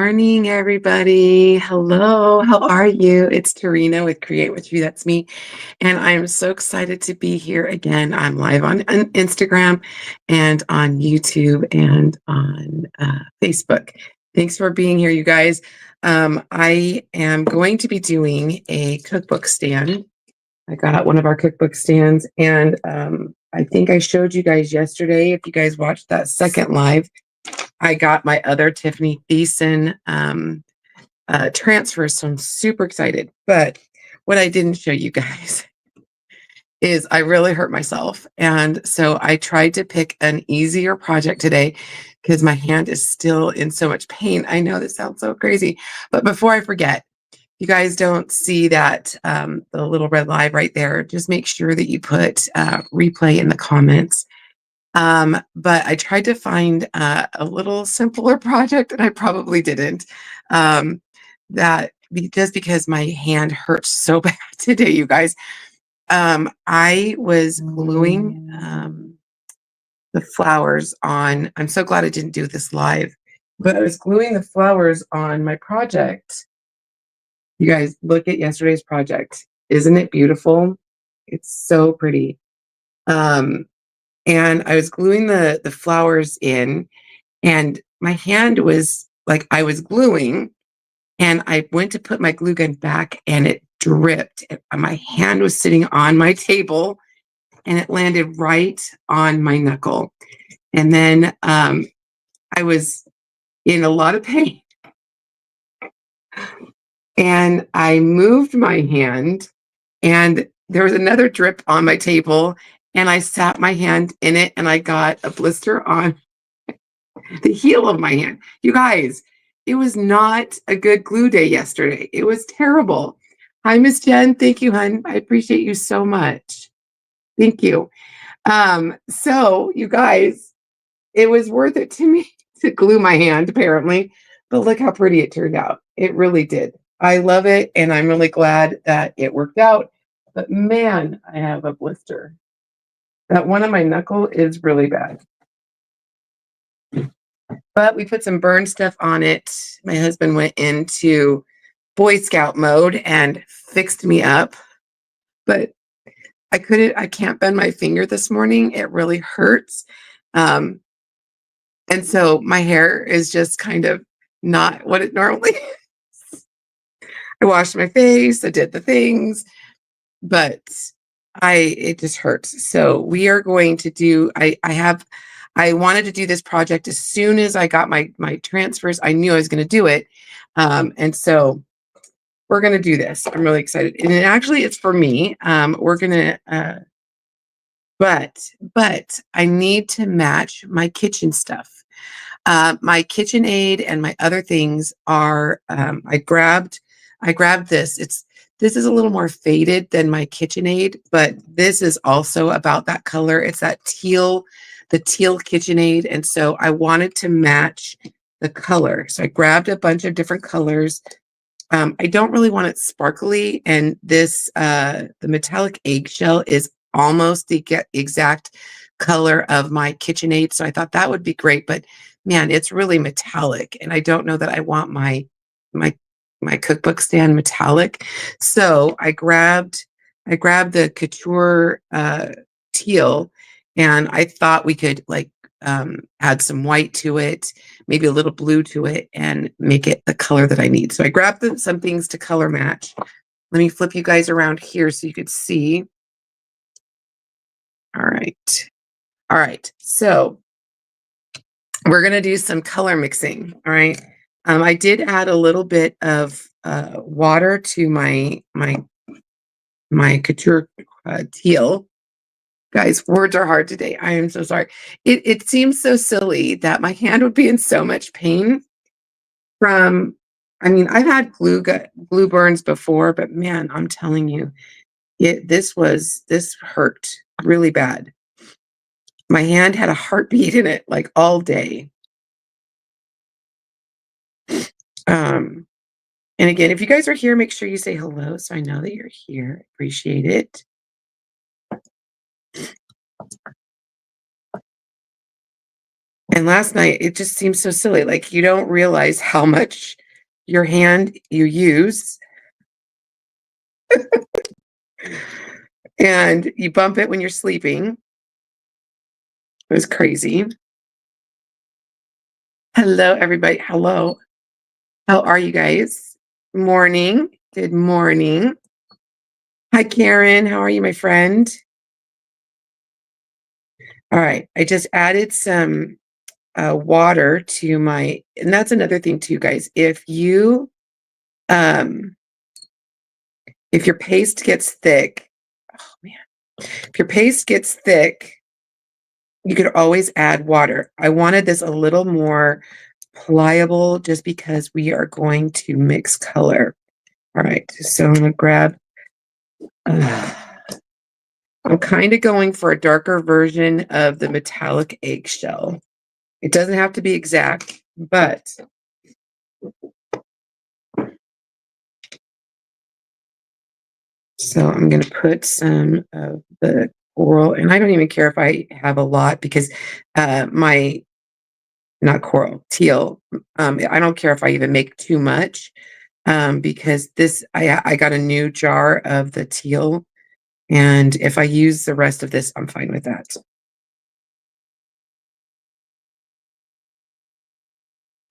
morning, everybody. Hello, how are you? It's Tarina with Create With You. That's me. And I'm so excited to be here again. I'm live on Instagram and on YouTube and on Facebook. Thanks for being here, you guys. I am going to be doing a cookbook stand. I got one of our cookbook stands, and I think I showed you guys yesterday. If you guys watched that second live, I got my other Tiffany Thiessen transfer, so I'm super excited. But what I didn't show you guys is I really hurt myself. And so I tried to pick an easier project today because my hand is still in so much pain. I know this sounds so crazy, but before I forget, you guys don't see that the little red live right there, just make sure that you put replay in the comments. But I tried to find a little simpler project, and I probably didn't. Just because my hand hurts so bad today, you guys. I was gluing the flowers on. I'm so glad I didn't do this live, but I was gluing the flowers on my project. You guys, look at yesterday's project. Isn't it beautiful? It's so pretty. And I was gluing the flowers in, and my hand was like I was gluing, and I went to put my glue gun back, and it dripped. My hand was sitting on my table, and it landed right on my knuckle. And then I was in a lot of pain, and I moved my hand, and there was another drip on my table, and I sat my hand in it, and I got a blister on the heel of my hand. You guys, it was not a good glue day yesterday. It was terrible. Hi, Miss Jen. Thank you, hon. I appreciate you so much. Thank you. So you guys, it was worth it to me to glue my hand, apparently. But look how pretty it turned out. It really did. I love it, and I'm really glad that it worked out. But man, I have a blister. That one on my knuckle is really bad. But we put some burn stuff on it. My husband went into Boy Scout mode and fixed me up. But I can't bend my finger this morning. It really hurts. And so my hair is just kind of not what it normally is. I washed my face, I did the things, but it just hurts. So we are going to do, I wanted to do this project as soon as I got my transfers. I knew I was going to do it. And so we're going to do this. I'm really excited. And actually it's for me. We're going to, but I need to match my kitchen stuff. My KitchenAid and my other things are, I grabbed this. This is a little more faded than my KitchenAid, but this is also about that color. It's that the teal KitchenAid. And so I wanted to match the color. So I grabbed a bunch of different colors. I don't really want it sparkly. And this, the metallic eggshell is almost the exact color of my KitchenAid. So I thought that would be great, but man, it's really metallic. And I don't know that I want my cookbook stand metallic. So I grabbed the couture teal, and I thought we could like add some white to it, maybe a little blue to it, and make it the color that I need. So I grabbed some things to color match. Let me flip you guys around here so you could see. All right. All right. So we're going to do some color mixing. All right. I did add a little bit of water to my couture teal. Guys, words are hard today. I am so sorry. It seems so silly that my hand would be in so much pain from, I mean, I've had glue burns before, but man, I'm telling you, this hurt really bad. My hand had a heartbeat in it like all day. And again, if you guys are here, make sure you say hello so I know that you're here. Appreciate it. And last night, it just seems so silly. Like, you don't realize how much your hand you use, and you bump it when you're sleeping. It was crazy. Hello, everybody. Hello. How are you guys? Morning. Good morning. Hi, Karen. How are you, my friend? All right. I just added some water to my, and that's another thing too, guys. Um, if your paste gets thick, oh man, if your paste gets thick, you could always add water. I wanted this a little more pliable just because we are going to mix color. All right, so I'm gonna grab, uh, I'm kind of going for a darker version of the metallic eggshell. It doesn't have to be exact, but so I'm going to put some of the coral, and I don't even care if I have a lot because my, not coral, teal, I don't care if I even make too much because I got a new jar of the teal, and if I use the rest of this, I'm fine with that.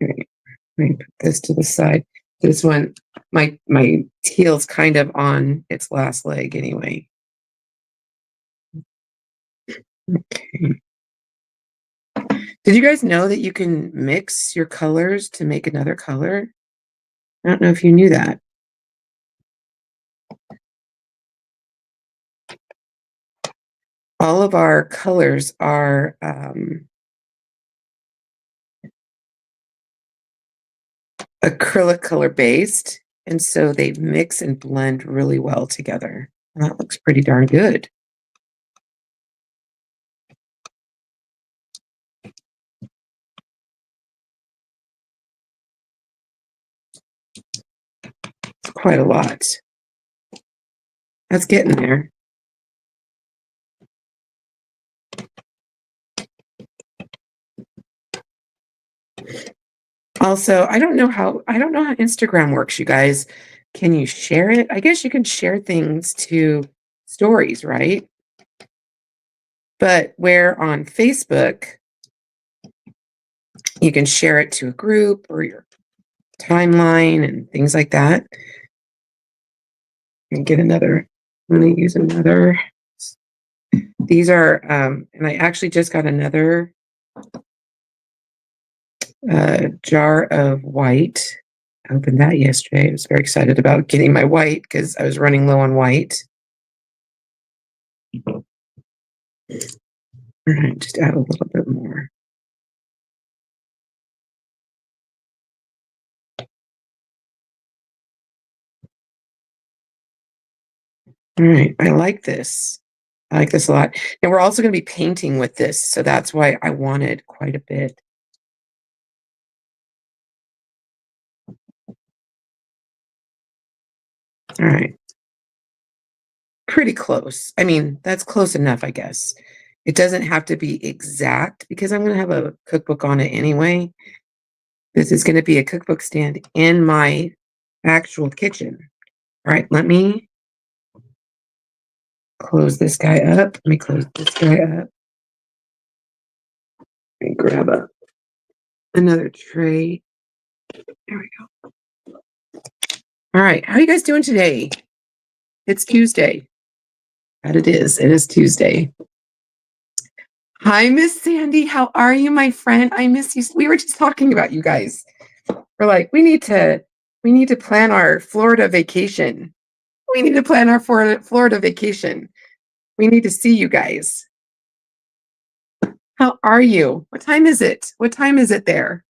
Okay, let me put this to the side. This one, my teal's kind of on its last leg anyway. Okay. Did you guys know that you can mix your colors to make another color? I don't know if you knew that. All of our colors are acrylic color based, and so they mix and blend really well together. And that looks pretty darn good. It's quite a lot. That's getting there. Also, I don't know how Instagram works, you guys. Can you share it? I guess you can share things to stories, right? But where on Facebook, you can share it to a group or your timeline and things like that. And get another, I'm going to use another. These are, and I actually just got another jar of white. I opened that yesterday. I was very excited about getting my white because I was running low on white. All right, just add a little bit more. All right, I like this. I like this a lot. And we're also going to be painting with this, so that's why I wanted quite a bit. All right. Pretty close. I mean, that's close enough, I guess. It doesn't have to be exact because I'm going to have a cookbook on it anyway. This is going to be a cookbook stand in my actual kitchen. All right, let me close this guy up. Let me close this guy up. Let me grab another tray. There we go. All right, how are you guys doing today? It's Tuesday. That it is. It is Tuesday. Hi, Miss Sandy. How are you, my friend? I miss you. We were just talking about you guys. We're like, we need to plan our Florida vacation. We need to plan our Florida vacation. We need to see you guys. How are you? What time is it? What time is it there?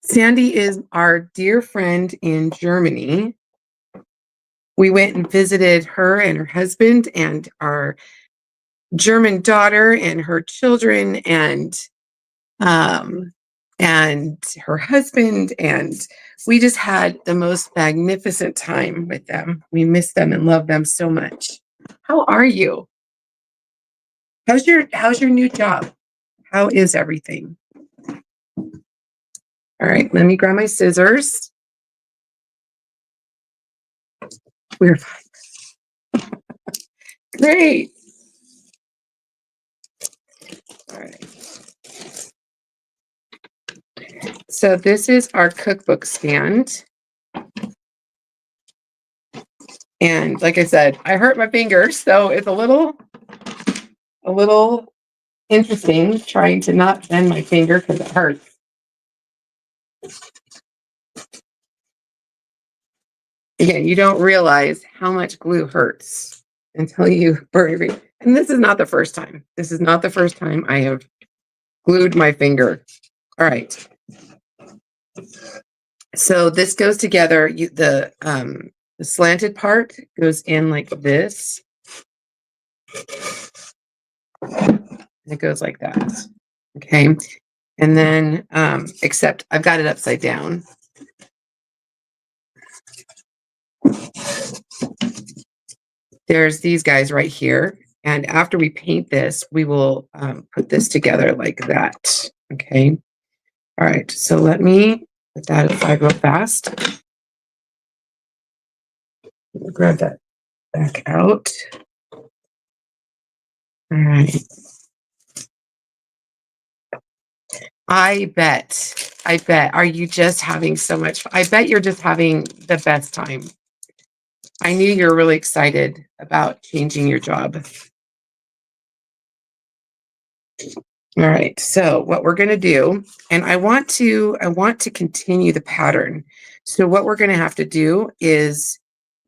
Sandy is our dear friend in Germany. We went and visited her and her husband and our German daughter and her children um and her husband, and we just had the most magnificent time with them. We miss them and love them so much. How are you? How's your new job? How is everything? All right, let me grab my scissors. We're fine. Great. All right. So this is our cookbook stand. And like I said, I hurt my finger, so it's a little interesting trying to not bend my finger because it hurts. Again, you don't realize how much glue hurts until you burn your finger. And this is not the first time. This is not the first time I have glued my finger. All right. So this goes together. The slanted part goes in like this. And it goes like that. Okay. And then, except I've got it upside down. There's these guys right here. And after we paint this, we will put this together like that. Okay. All right. So let me put that aside real fast. Grab that back out. All right. I bet. Are you just having so much fun? I bet you're just having the best time. I knew you were really excited about changing your job. All right. So what we're going to do, and I want to continue the pattern. So what we're going to have to do is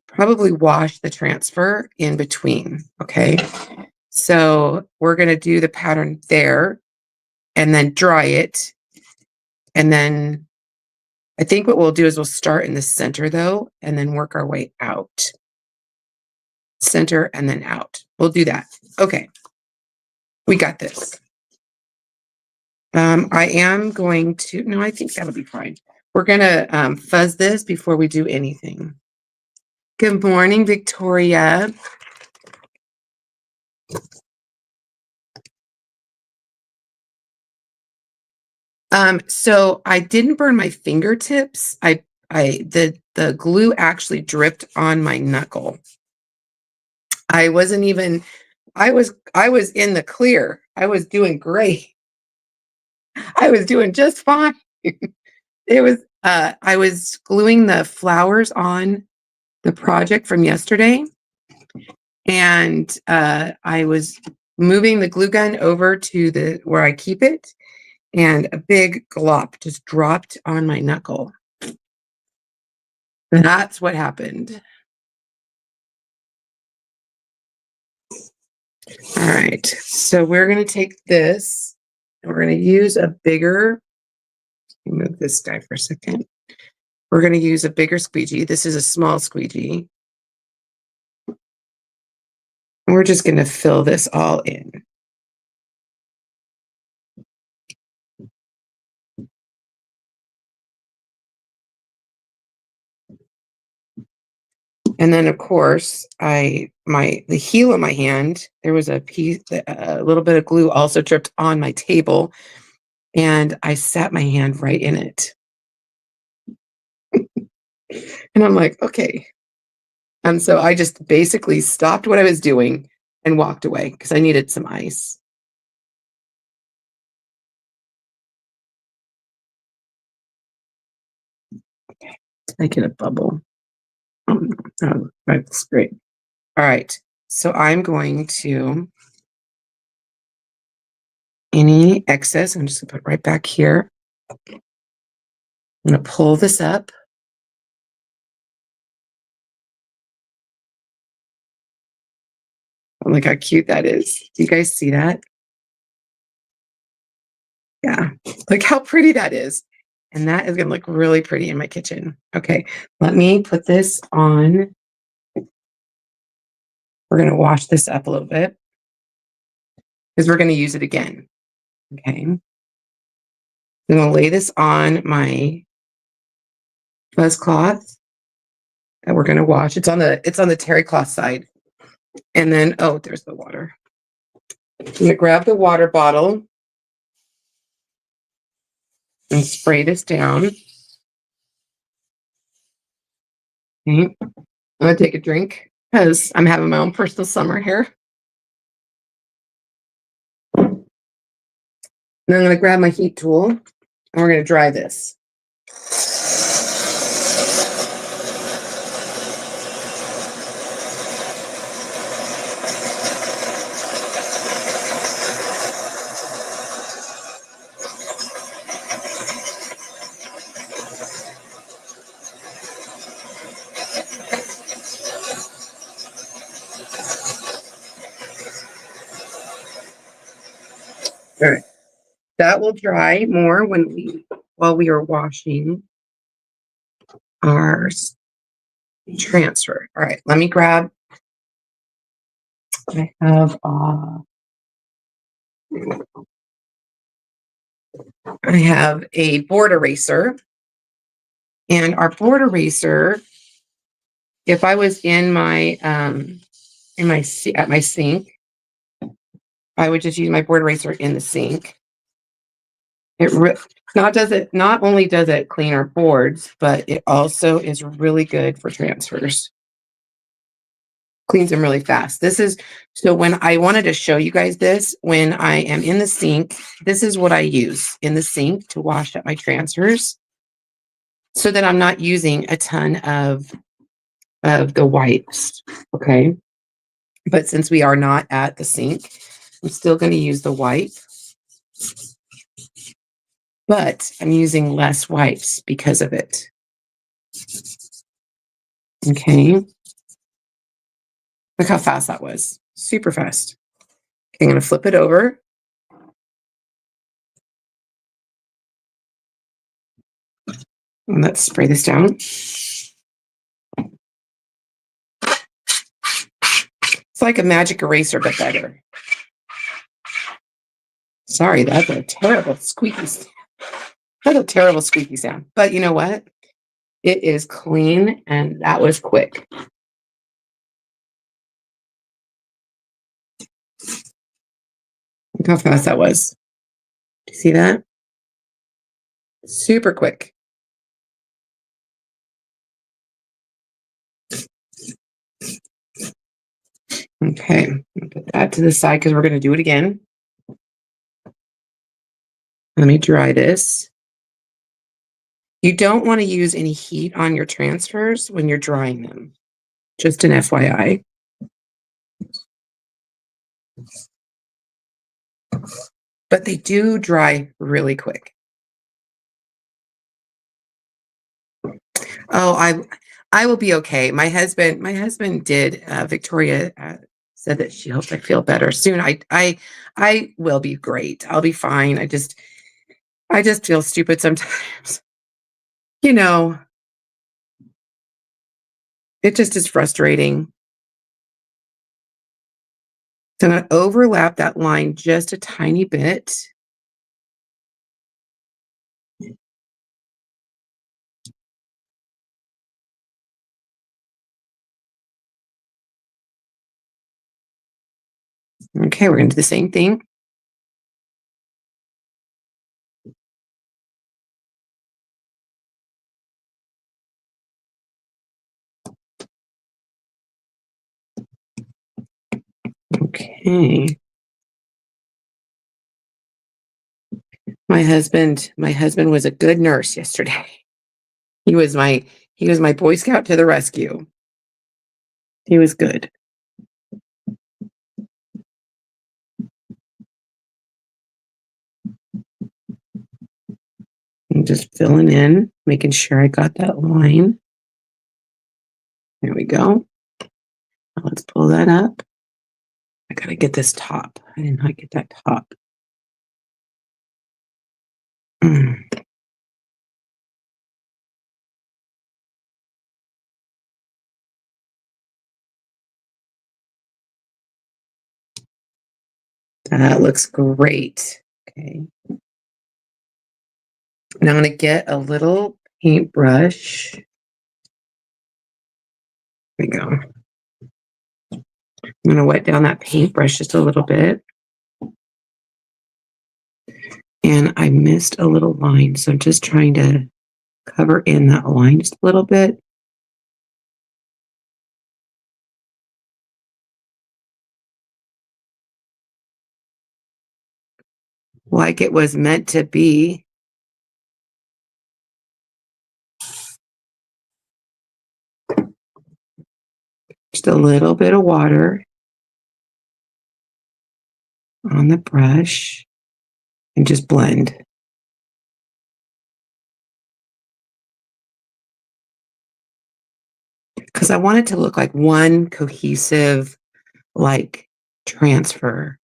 probably wash the transfer in between. Okay. So we're going to do the pattern there and then dry it. And then I think what we'll do is we'll start in the center though, and then work our way out. Center and then out. We'll do that. Okay. We got this. I am going to, no, I think that'll be fine. We're going to fuzz this before we do anything. Good morning, Victoria. So I didn't burn my fingertips. The glue actually dripped on my knuckle. I was in the clear. I was doing great. I was doing just fine. I was gluing the flowers on the project from yesterday, and I was moving the glue gun over to where I keep it, and a big glop just dropped on my knuckle. That's what happened. All right, so we're going to take this, and we're going to use a bigger, move this guy for a second. We're going to use a bigger squeegee. This is a small squeegee. And we're just going to fill this all in. And then, of course, the heel of my hand, there was a little bit of glue also dripped on my table, and I sat my hand right in it. And I'm like, okay. And so I just basically stopped what I was doing and walked away because I needed some ice. Okay, I get a bubble. Oh, that's great. All right. So I'm going to, any excess, I'm just going to put right back here. I'm going to pull this up. Oh, look how cute that is. Do you guys see that? Yeah. Look how pretty that is. And that is going to look really pretty in my kitchen. Okay. Let me put this on. We're going to wash this up a little bit because we're going to use it again. Okay. I'm going to lay this on my fuzz cloth that we're going to wash. It's on the terry cloth side. And then, oh, there's the water. I'm going to grab the water bottle and spray this down. Okay. I'm going to take a drink because I'm having my own personal summer here. And I'm going to grab my heat tool and we're going to dry this. All right. That will dry more while we are washing our transfer. All right, let me grab. I have a board eraser, and our board eraser. If I was in my at my sink, I would just use my board eraser in the sink. Not only does it clean our boards, but it also is really good for transfers. Cleans them really fast. So when I wanted to show you guys this, when I am in the sink, this is what I use in the sink to wash up my transfers so that I'm not using a ton of the wipes. Okay. But since we are not at the sink, I'm still going to use the wipe. But I'm using less wipes because of it. Okay. Look how fast that was. Super fast. Okay, I'm going to flip it over. And let's spray this down. It's like a magic eraser, but better. Sorry, that's a terrible squeaky sound. That's a terrible squeaky sound. But you know what? It is clean, and that was quick. Look how fast that was. Do you see that? Super quick. Okay, put that to the side because we're going to do it again. Let me dry this. You don't want to use any heat on your transfers when you're drying them. Just an FYI. But they do dry really quick. Oh, I will be okay. My husband did. Victoria said that she hopes I feel better soon. I will be great. I'll be fine. I just feel stupid sometimes. You know, it just is frustrating. So I'm going to overlap that line just a tiny bit. Okay, we're going to do the same thing. Okay. My husband was a good nurse yesterday. He was my Boy Scout to the rescue. He was good. I'm just filling in, making sure I got that line. There we go. Now let's pull that up. I gotta get this top. I did not get that top. That looks great. Okay. Now I'm going to get a little paintbrush. There we go. I'm going to wet down that paintbrush just a little bit. And I missed a little line, so I'm just trying to cover in that line just a little bit. Like it was meant to be. Just a little bit of water on the brush and just blend. Because I want it to look like one cohesive, like, transfer.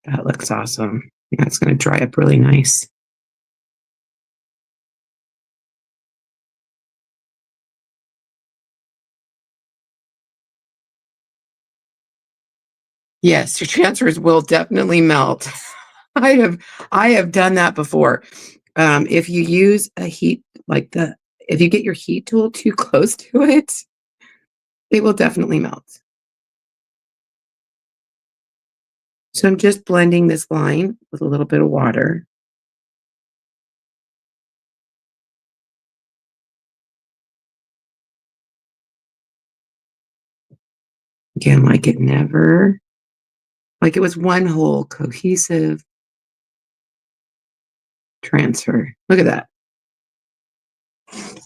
That looks awesome. That's going to dry up really nice. Yes, your transfers will definitely melt. I have I have done that before. If you use a heat like the if you get your heat tool too close to it, it will definitely melt. So I'm just blending this line with a little bit of water. Again, like it was one whole cohesive transfer. Look at that.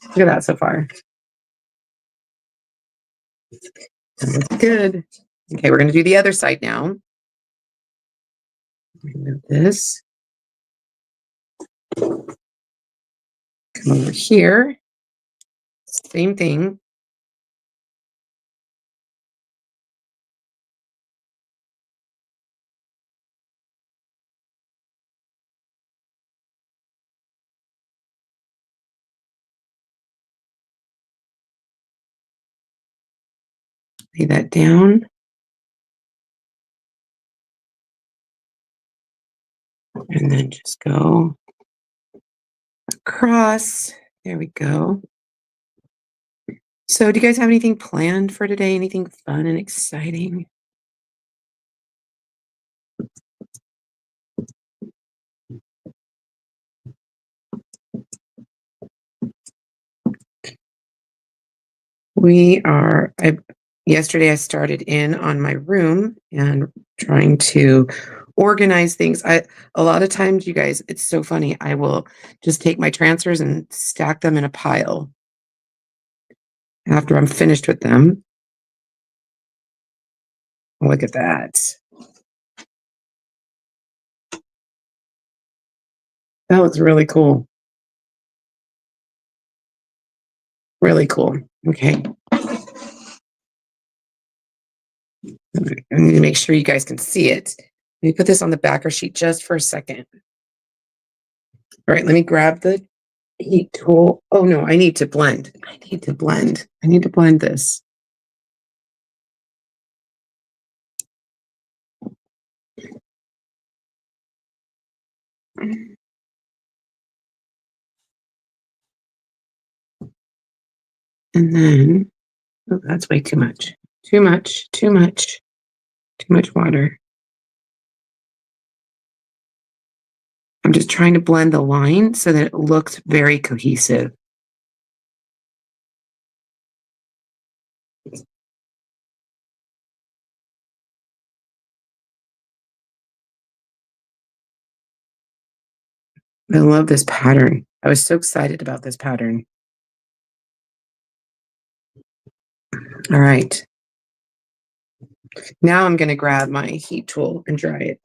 Look at that so far. That looks good. Okay, we're going to do the other side now. Remove this. Come over here. Same thing. Lay that down. And then just go across. There we go. So, do you guys have anything planned for today? Anything fun and exciting? Yesterday I started in on my room and trying to organize things. A lot of times, you guys, it's so funny. I will just take my transfers and stack them in a pile after I'm finished with them. Look at that. That looks really cool. Really cool. Okay. I need to make sure you guys can see it. Let me put this on the backer sheet just for a second. All right, let me grab the heat tool. Oh no, I need to blend. I need to blend this. And then, oh, that's way too much. Too much, too much, too much water. I'm just trying to blend the line so that it looks very cohesive. I love this pattern. I was so excited about this pattern. All right. Now I'm going to grab my heat tool and dry it.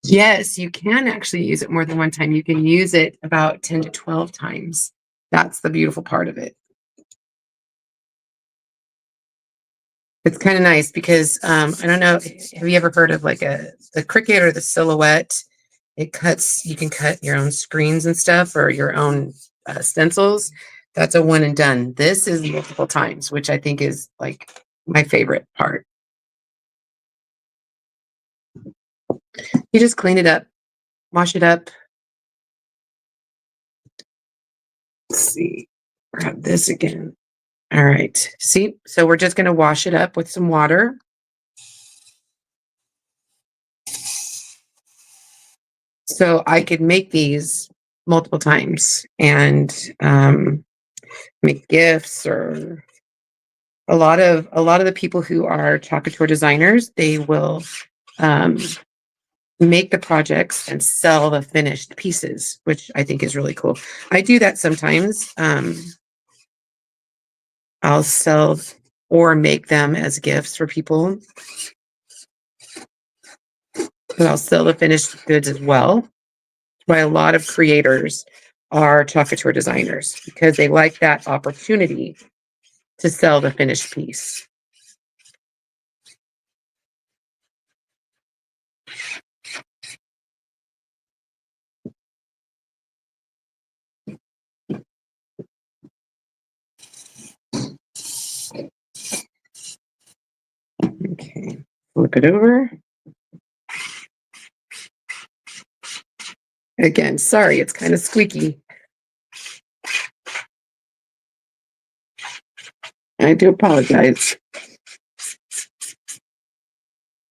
Yes, you can actually use it more than one time. You can use it about 10 to 12 times. That's the beautiful part of it. It's kind of nice because I don't know, have you ever heard of like the Cricut or the Silhouette? It cuts, you can cut your own screens and stuff or your own stencils. That's a one and done. This is multiple times, which I think is like my favorite part. You just clean it up, wash it up. Let's see, grab this again. All right, see, so we're just going to wash it up with some water. So I could make these multiple times and make gifts, or a lot of the people who are chocolate tour designers, they will make the projects and sell the finished pieces, which I think is really cool. I do that sometimes. I'll sell or make them as gifts for people, but I'll sell the finished goods as well. Why a lot of creators are chocolate tour designers, because they like that opportunity to sell the finished piece. Okay, flip it over. Again, sorry, it's kind of squeaky. I do apologize.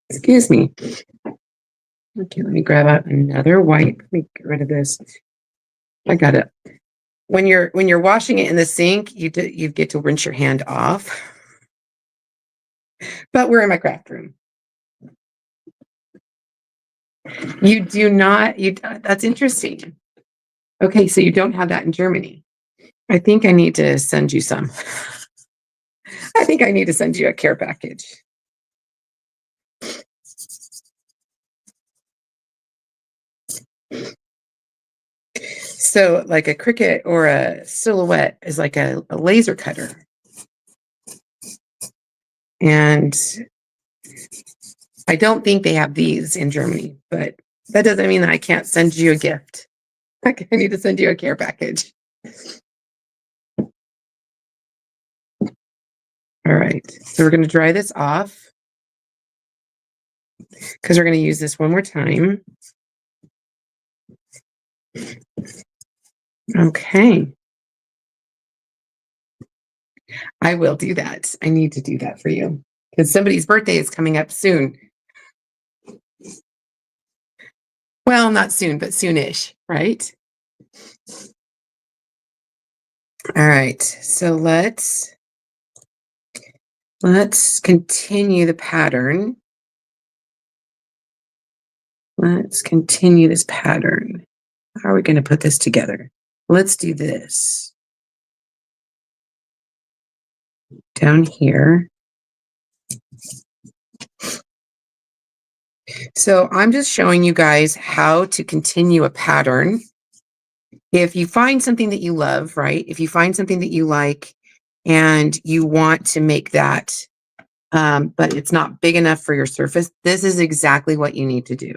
Excuse me. Okay, let me grab out another wipe. Let me get rid of this. I got it. When you're washing it in the sink, you get to rinse your hand off. But we're in my craft room. You do not. That's interesting. Okay, so you don't have that in Germany. I think I need to send you some. I think I need to send you a care package. So like a Cricut or a Silhouette is like a laser cutter. And I don't think they have these in Germany, but that doesn't mean that I can't send you a gift. I need to send you a care package. All right, so we're going to dry this off because we're going to use this one more time. Okay. I will do that. I need to do that for you because somebody's birthday is coming up soon. Well, not soon, but soonish, right? All right, so let's continue the pattern. Let's continue this pattern. How are we going to put this together? Let's do this. Down here. So I'm just showing you guys how to continue a pattern. If you find something that you love, right? If you find something that you like and you want to make that, but it's not big enough for your surface, this is exactly what you need to do.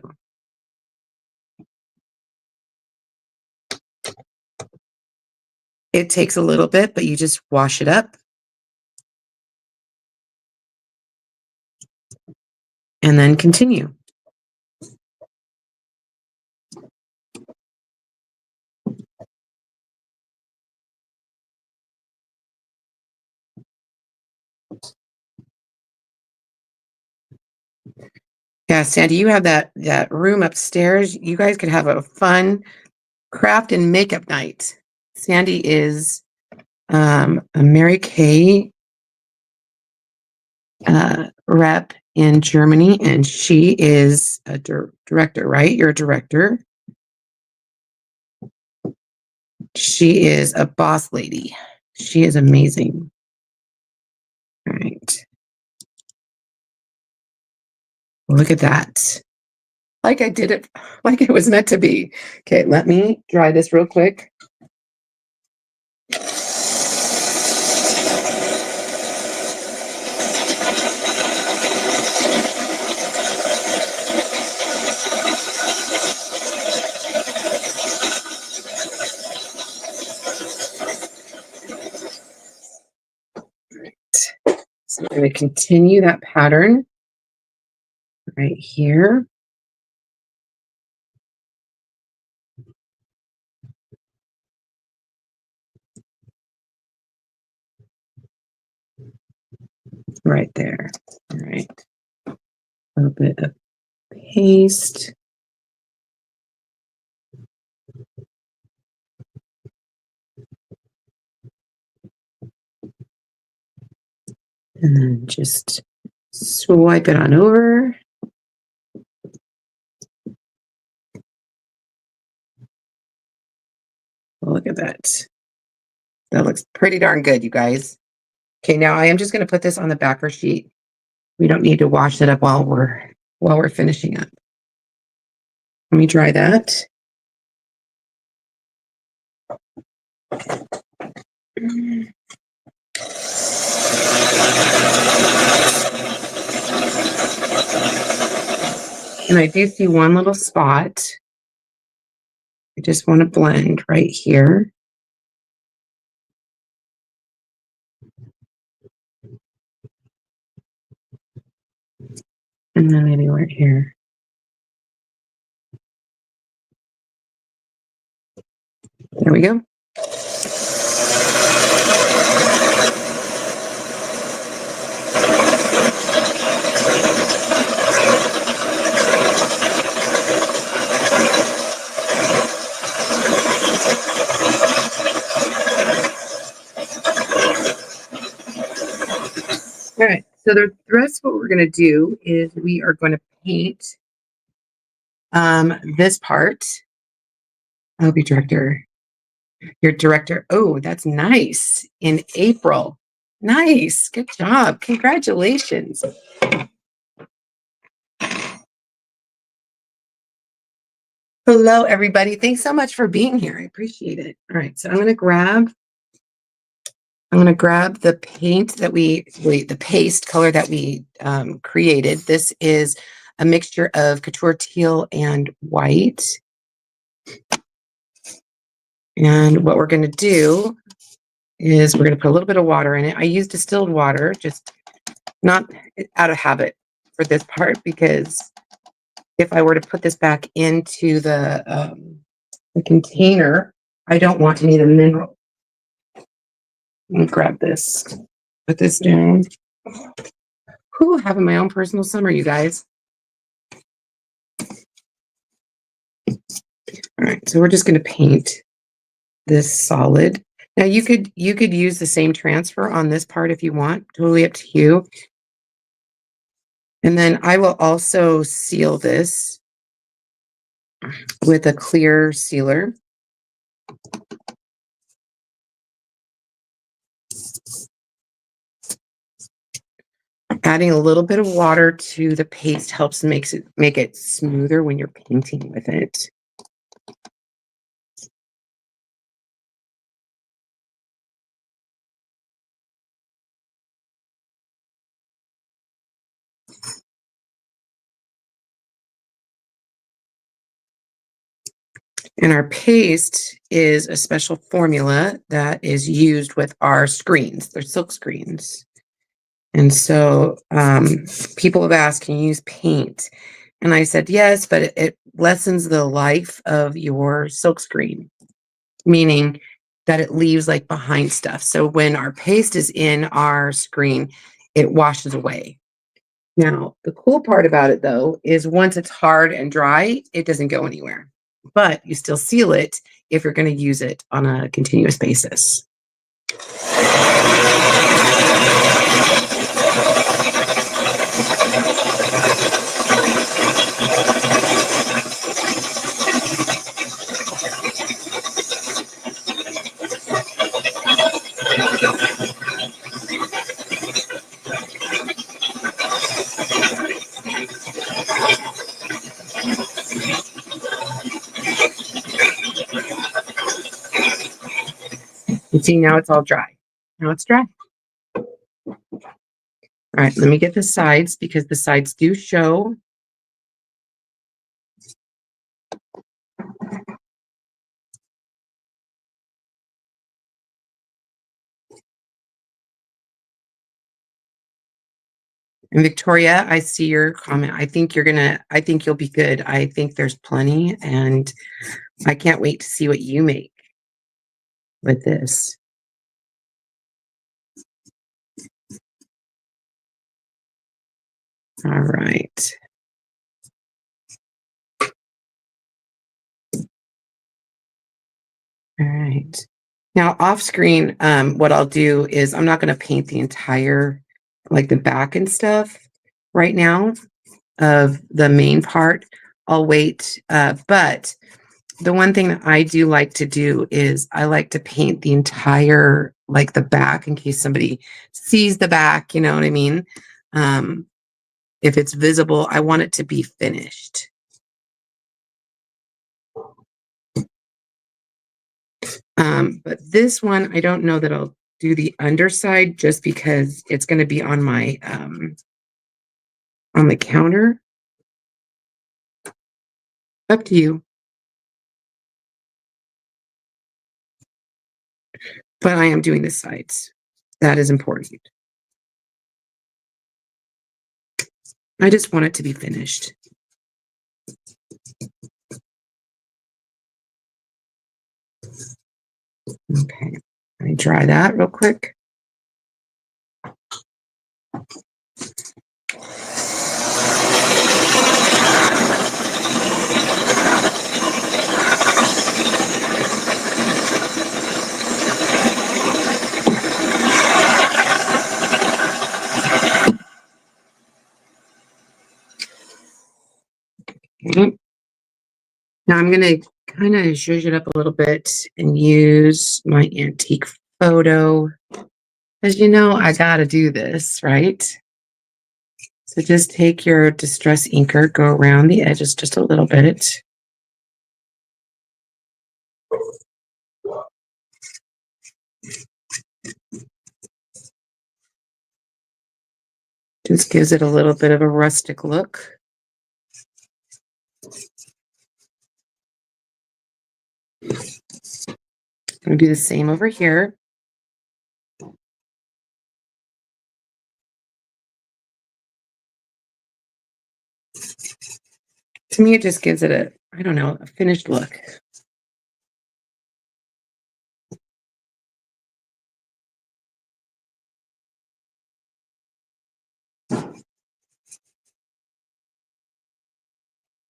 It takes a little bit, but you just wash it up. And then continue. Yeah, Sandy, you have that room upstairs. You guys could have a fun craft and makeup night. Sandy is a Mary Kay rep in Germany, and she is a director, right? You're a director. She is a boss lady. She is amazing. All right. Look at that. Like I did it, like it was meant to be. Okay, let me dry this real quick. So I'm going to continue that pattern right here. Right there. All right. A little bit of paste. And then just swipe it on over. Oh, look at that. That looks pretty darn good, you guys. Okay, now I am just going to put this on the backer sheet. We don't need to wash it up while we're finishing up. Let me dry that. And I do see one little spot. I just want to blend right here. And then maybe right here. There we go. All right, so the rest what we're going to do is we are going to paint this part. I'll be director. Your director. Oh, that's nice. In April. Nice. Good job. Congratulations. Hello, everybody. Thanks so much for being here. I appreciate it. All right, so I'm going to grab the paint that the paste color that we created. This is a mixture of couture teal and white. And what we're going to do is we're going to put a little bit of water in it. I use distilled water, just not out of habit for this part, because if I were to put this back into the container, I don't want any of the mineral. Let me grab this, put this down. Whew, having my own personal summer, you guys. All right, so we're just going to paint this solid. Now you could use the same transfer on this part if you want, totally up to you. And then I will also seal this with a clear sealer. Adding a little bit of water to the paste helps make it smoother when you're painting with it. And our paste is a special formula that is used with our screens. They're silk screens. And so people have asked, can you use paint? And I said, yes, but it lessens the life of your silk screen, meaning that it leaves like behind stuff. So when our paste is in our screen, it washes away. Now, the cool part about it, though, is once it's hard and dry, it doesn't go anywhere. But you still seal it if you're going to use it on a continuous basis. You see, now it's all dry. Now it's dry. All right, let me get the sides because the sides do show. And Victoria, I see your comment. I think you'll be good. I think there's plenty, and I can't wait to see what you make with this. All right. All right. Now off screen, what I'll do is I'm not going to paint the entire, like the back and stuff right now of the main part. I'll wait. But the one thing that I do like to do is I like to paint the entire, like the back in case somebody sees the back, you know what I mean? If it's visible, I want it to be finished. But this one, I don't know that I'll do the underside just because it's going to be on my, on the counter. Up to you. But I am doing the sides. That is important. I just want it to be finished. Okay, let me dry that real quick. Okay. Now I'm going to kind of zhuzh it up a little bit and use my antique photo. As you know, I got to do this, right? So just take your distress inker, go around the edges just a little bit. Just gives it a little bit of a rustic look. I'm going to do the same over here. To me, it just gives it a, I don't know, a finished look.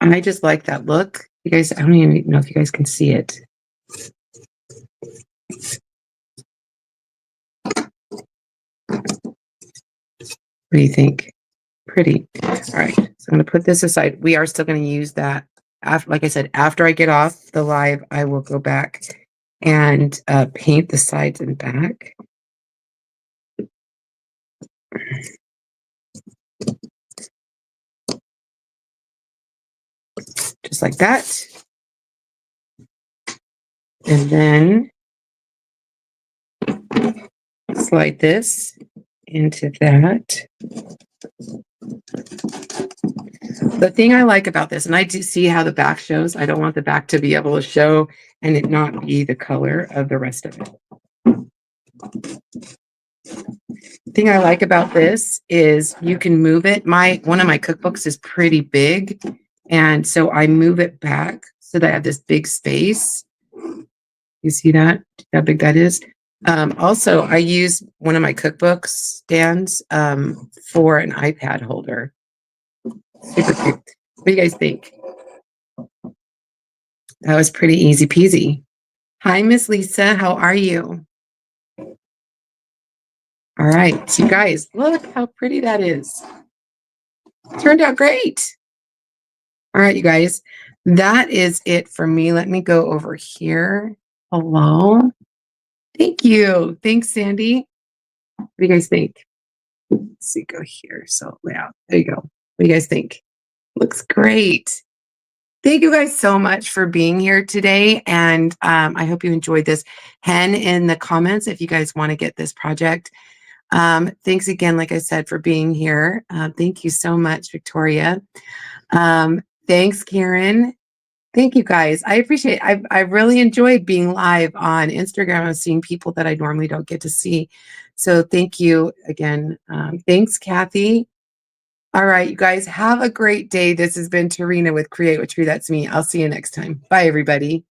I just like that look. You guys, I don't even know if you guys can see it. What do you think? Pretty. All right. So I'm going to put this aside. We are still going to use that. After, like I said, after I get off the live, I will go back and paint the sides and back. Just like that. And then slide this into that. The thing I like about this, and I do see how the back shows. I don't want the back to be able to show and it not be the color of the rest of it. The thing I like about this is you can move it. One of my cookbooks is pretty big, and so I move it back so that I have this big space. You see that? How big that is? Also, I use one of my cookbook stands for an iPad holder. Super cute. What do you guys think? That was pretty easy peasy. Hi, Miss Lisa. How are you? All right, so you guys, look how pretty that is. Turned out great. All right, you guys, that is it for me. Let me go over here. Hello. Thank you. Thanks, Sandy. What do you guys think? Let's see, go here. So, yeah, there you go. What do you guys think? Looks great. Thank you guys so much for being here today. And I hope you enjoyed this. Hen in the comments if you guys want to get this project. Thanks again, like I said, for being here. Thank you so much, Victoria. Thanks, Karen. Thank you guys. I appreciate it. I really enjoyed being live on Instagram and seeing people that I normally don't get to see. So thank you again. Thanks, Kathy. All right, you guys have a great day. This has been Tarina with Create with Tree. That's me. I'll see you next time. Bye, everybody.